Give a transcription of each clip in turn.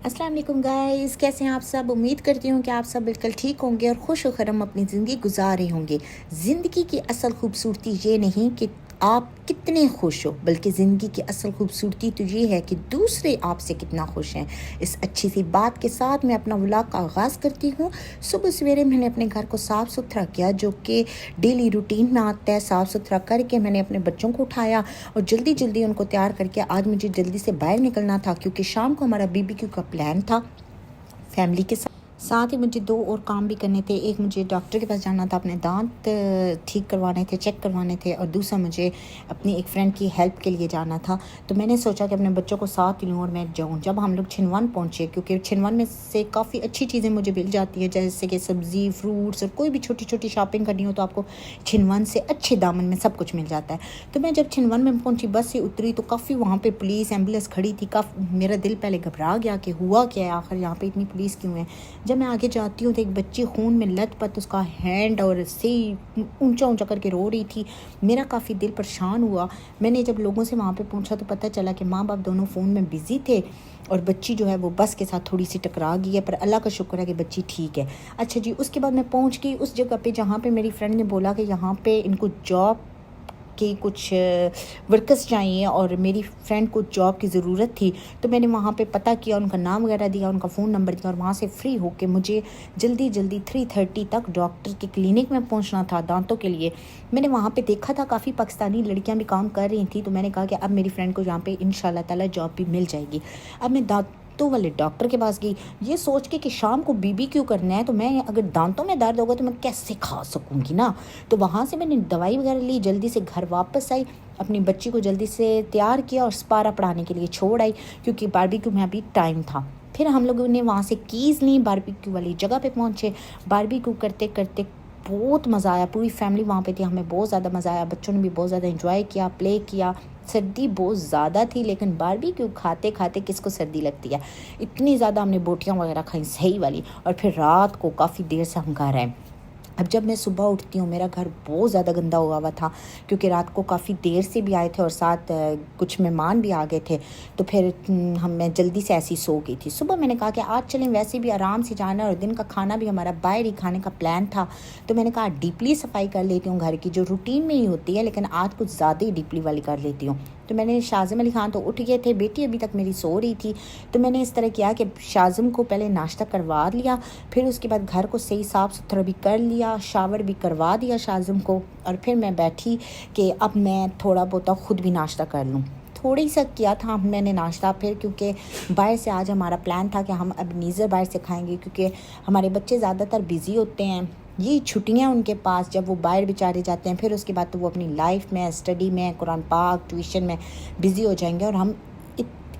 अस्सलाम वालेकुम गाइस, कैसे हैं आप सब। उम्मीद करती हूँ कि आप सब बिल्कुल ठीक होंगे और खुश व खरम अपनी ज़िंदगी गुजार रहे होंगे। ज़िंदगी की असल खूबसूरती ये नहीं कि आप कितने खुश हो, बल्कि ज़िंदगी की असल खूबसूरती तो ये है कि दूसरे आपसे कितना खुश हैं। इस अच्छी सी बात के साथ मैं अपना व्लॉग का आगाज़ करती हूँ। सुबह सवेरे मैंने अपने घर को साफ़ सुथरा किया, जो कि डेली रूटीन में आता है। साफ़ सुथरा करके मैंने अपने बच्चों को उठाया और जल्दी जल्दी उनको तैयार करके आज मुझे जल्दी से बाहर निकलना था, क्योंकि शाम को हमारा बीबीक्यू का प्लान था फैमिली के साथ ही मुझे 2 और काम भी करने थे। एक, मुझे डॉक्टर के पास जाना था, अपने दांत ठीक करवाने थे, चेक करवाने थे, और दूसरा मुझे अपनी एक फ्रेंड की हेल्प के लिए जाना था। तो मैंने सोचा कि अपने बच्चों को साथ ही लूँ और मैं जाऊँ। जब हम लोग छिनवन पहुँचे, क्योंकि छिनवन में से काफ़ी अच्छी चीज़ें मुझे मिल जाती हैं, जैसे कि सब्ज़ी, फ्रूट्स और कोई भी छोटी छोटी शॉपिंग करनी हो तो आपको छिनवन से अच्छे दामन में सब कुछ मिल जाता है। तो मैं जब छिनवन में पहुँची, बस से उतरी तो काफ़ी वहाँ पर पुलिस एम्बुलेंस खड़ी थी। मेरा दिल पहले घबरा गया कि हुआ क्या है, आखिर यहाँ पर इतनी पुलिस क्यों है। जब मैं आगे जाती हूँ तो एक बच्ची खून में लथपथ, उसका हैंड और से ऊंचा ऊंचा करके रो रही थी। मेरा काफ़ी दिल परेशान हुआ। मैंने जब लोगों से वहाँ पे पूछा तो पता चला कि माँ बाप दोनों फ़ोन में बिज़ी थे और बच्ची जो है वो बस के साथ थोड़ी सी टकरा गई है, पर अल्लाह का शुक्र है कि बच्ची ठीक है। अच्छा जी, उसके बाद मैं पहुँच गई उस जगह पे जहाँ पे मेरी फ्रेंड ने बोला कि यहाँ पे इनको जॉब के कुछ वर्कर्स चाहिए और मेरी फ्रेंड को जॉब की ज़रूरत थी। तो मैंने वहाँ पे पता किया, उनका नाम वगैरह दिया, उनका फ़ोन नंबर दिया, और वहाँ से फ्री होके मुझे जल्दी 3:30 तक डॉक्टर के क्लिनिक में पहुँचना था दांतों के लिए। मैंने वहाँ पे देखा था काफ़ी पाकिस्तानी लड़कियाँ भी काम कर रही थी, तो मैंने कहा कि अब मेरी फ्रेंड को यहाँ पे इंशाल्लाह ताला जॉब भी मिल जाएगी। अब मैं दांतों वाले डॉक्टर के पास गई, ये सोच के कि शाम को बीबीक्यू करना है, तो मैं अगर दांतों में दर्द होगा तो मैं कैसे खा सकूँगी ना। तो वहाँ से मैंने दवाई वगैरह ली, जल्दी से घर वापस आई, अपनी बच्ची को जल्दी से तैयार किया और स्पारा पढ़ाने के लिए छोड़ आई, क्योंकि बारबेक्यू में अभी टाइम था। फिर हम लोगों ने वहाँ से कीज़ ली, बारबेक्यू वाली जगह पे पहुँचे। बारबेक्यू करते करते बहुत मज़ा आया, पूरी फैमिली वहाँ पे थी, हमें बहुत ज़्यादा मज़ा आया, बच्चों ने भी बहुत ज़्यादा एंजॉय किया, प्ले किया। सर्दी बहुत ज़्यादा थी, लेकिन बारबेक्यू खाते खाते किसको सर्दी लगती है। इतनी ज़्यादा हमने बोटियाँ वगैरह खाई सही वाली, और फिर रात को काफ़ी देर से हम घर आए। अब जब मैं सुबह उठती हूँ, मेरा घर बहुत ज़्यादा गंदा हुआ था, क्योंकि रात को काफ़ी देर से भी आए थे और साथ कुछ मेहमान भी आ गए थे। तो फिर मैं जल्दी से ऐसी सो गई थी। सुबह मैंने कहा कि आज चलें, वैसे भी आराम से जाना और दिन का खाना भी हमारा बाहर ही खाने का प्लान था। तो मैंने कहा डीपली सफाई कर लेती हूँ घर की, जो रूटीन में ही होती है, लेकिन आज कुछ ज़्यादा ही डीपली वाली कर लेती हूँ। तो मैंने शाज़म अली ख़ान तो उठ गए थे, बेटी अभी तक मेरी सो रही थी। तो मैंने इस तरह किया कि शाज़म को पहले नाश्ता करवा लिया, फिर उसके बाद घर को सही साफ़ सुथरा भी कर लिया, शावर भी करवा दिया शाज़म को, और फिर मैं बैठी कि अब मैं थोड़ा बहुत खुद भी नाश्ता कर लूँ। थोड़ी सा किया था मैंने नाश्ता फिर, क्योंकि बाहर से आज हमारा प्लान था कि हम एबेनेज़र बाहर से खाएंगे, क्योंकि हमारे बच्चे ज़्यादातर बिज़ी होते हैं, ये छुट्टियां उनके पास, जब वो बाहर बेचारे जाते हैं फिर उसके बाद तो वो अपनी लाइफ में, स्टडी में, कुरान पाक, ट्यूशन में बिज़ी हो जाएंगे, और हम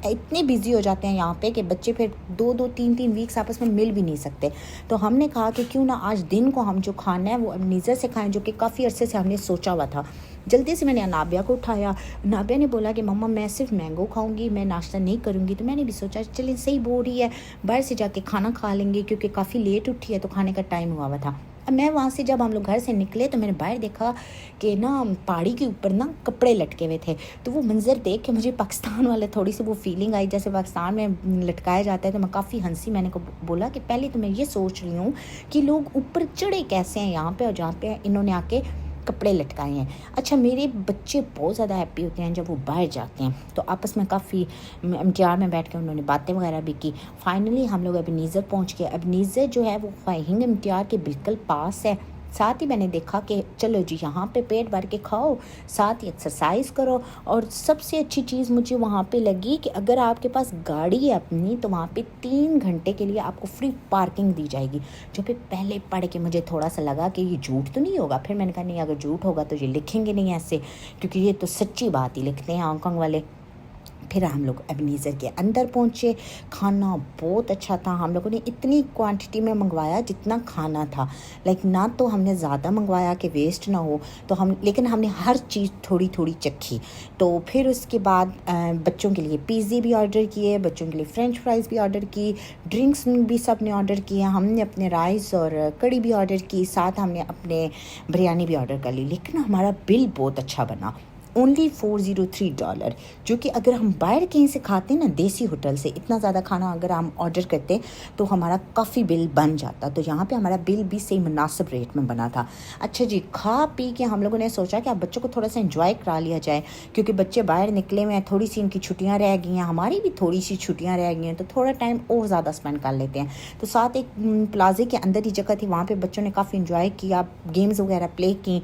इतने बिज़ी हो जाते हैं यहाँ पे कि बच्चे फिर 2-2, 3-3 वीक्स आपस में मिल भी नहीं सकते। तो हमने कहा कि क्यों ना आज दिन को हम जो खाना है वो एबेनेज़र से खाएं, जो कि काफ़ी अरसे से हमने सोचा हुआ था। जल्दी से मैंने नाबिया को उठाया। नाबिया ने बोला कि मम्मा मैं सिर्फ मैंगो खाऊंगी, मैं नाश्ता नहीं करूँगी। तो मैंने भी सोचा चलें, सही बोल रही है, बाहर से जाके खाना खा लेंगे, क्योंकि काफ़ी लेट उठी है तो खाने का टाइम हुआ था। अब मैं वहाँ से जब हम लोग घर से निकले तो मैंने बाहर देखा कि ना पहाड़ी के ऊपर ना कपड़े लटके हुए थे। तो वो मंज़र देख के मुझे पाकिस्तान वाले थोड़ी सी वो फीलिंग आई, जैसे पाकिस्तान में लटकाया जाता है। तो मैं काफ़ी हंसी, मैंने को बोला कि पहले तो मैं ये सोच रही हूँ कि लोग ऊपर चढ़े कैसे हैं यहाँ पे, और जहाँ पे इन्होंने आके कपड़े लटकाए हैं। अच्छा, मेरे बच्चे बहुत ज़्यादा हैप्पी होते हैं जब वो बाहर जाते हैं, तो आपस में काफ़ी एमटीआर में बैठ के उन्होंने बातें वगैरह भी की। फाइनली हम लोग एबेनेज़र पहुंच गए। एबेनेज़र जो है वो ख्वाहिंग एमटीआर के बिल्कुल पास है। साथ ही मैंने देखा कि चलो जी यहाँ पे पेट भर के खाओ, साथ ही एक्सरसाइज करो, और सबसे अच्छी चीज़ मुझे वहाँ पे लगी कि अगर आपके पास गाड़ी है अपनी तो वहाँ पे 3 घंटे के लिए आपको फ्री पार्किंग दी जाएगी। जो फिर पहले पढ़ के मुझे थोड़ा सा लगा कि ये झूठ तो नहीं होगा, फिर मैंने कहा नहीं, अगर झूठ होगा तो ये लिखेंगे नहीं ऐसे, क्योंकि ये तो सच्ची बात ही लिखते हैं हांगकॉन्ग वाले। फिर हम लोग एबेनेज़र के अंदर पहुँचे। खाना बहुत अच्छा था, हम लोगों ने इतनी क्वांटिटी में मंगवाया जितना खाना था, लाइक ना तो हमने ज़्यादा मंगवाया कि वेस्ट ना हो, तो लेकिन हमने हर चीज़ थोड़ी थोड़ी चखी। तो फिर उसके बाद बच्चों के लिए पिज़्ज़े भी ऑर्डर किए, बच्चों के लिए फ्रेंच फ्राइज़ भी ऑर्डर की, ड्रिंक्स भी सब ने ऑर्डर किए, हमने अपने राइस और कड़ी भी ऑर्डर की, साथ हमने अपने बिरयानी भी ऑर्डर कर ली। लेकिन हमारा बिल बहुत अच्छा बना। ओनली $403, जो कि अगर हम बाहर कहीं से खाते हैं ना, देसी होटल से इतना ज़्यादा खाना अगर हम ऑर्डर करते तो हमारा काफ़ी बिल बन जाता। तो यहाँ पे हमारा बिल भी सही मुनासिब रेट में बना था। अच्छा जी, खा पी के हम लोगों ने सोचा कि अब बच्चों को थोड़ा सा एंजॉय करा लिया जाए, क्योंकि बच्चे बाहर निकले हुए हैं, थोड़ी सी इनकी छुट्टियाँ रह गई हैं, हमारी भी थोड़ी सी छुट्टियाँ रह गई हैं, तो थोड़ा टाइम और ज़्यादा स्पेंड कर लेते हैं। तो साथ एक प्लाजे के अंदर ही जगह थी, वहाँ पर बच्चों ने काफ़ी इंजॉय किया, गेम्स वगैरह प्ले की,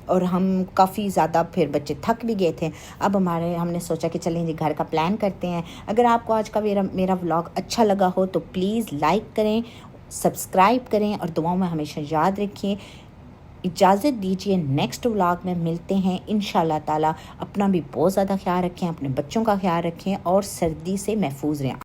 और हम काफ़ी ज़्यादा फिर बच्चे थक भी गए थे। अब हमने सोचा कि चलें जी घर का प्लान करते हैं। अगर आपको आज का मेरा व्लॉग अच्छा लगा हो तो प्लीज़ लाइक करें, सब्सक्राइब करें और दुआओं में हमेशा याद रखें। इजाज़त दीजिए, नेक्स्ट व्लॉग में मिलते हैं इंशाल्लाह ताला। अपना भी बहुत ज़्यादा ख्याल रखें, अपने बच्चों का ख्याल रखें और सर्दी से महफूज रहें।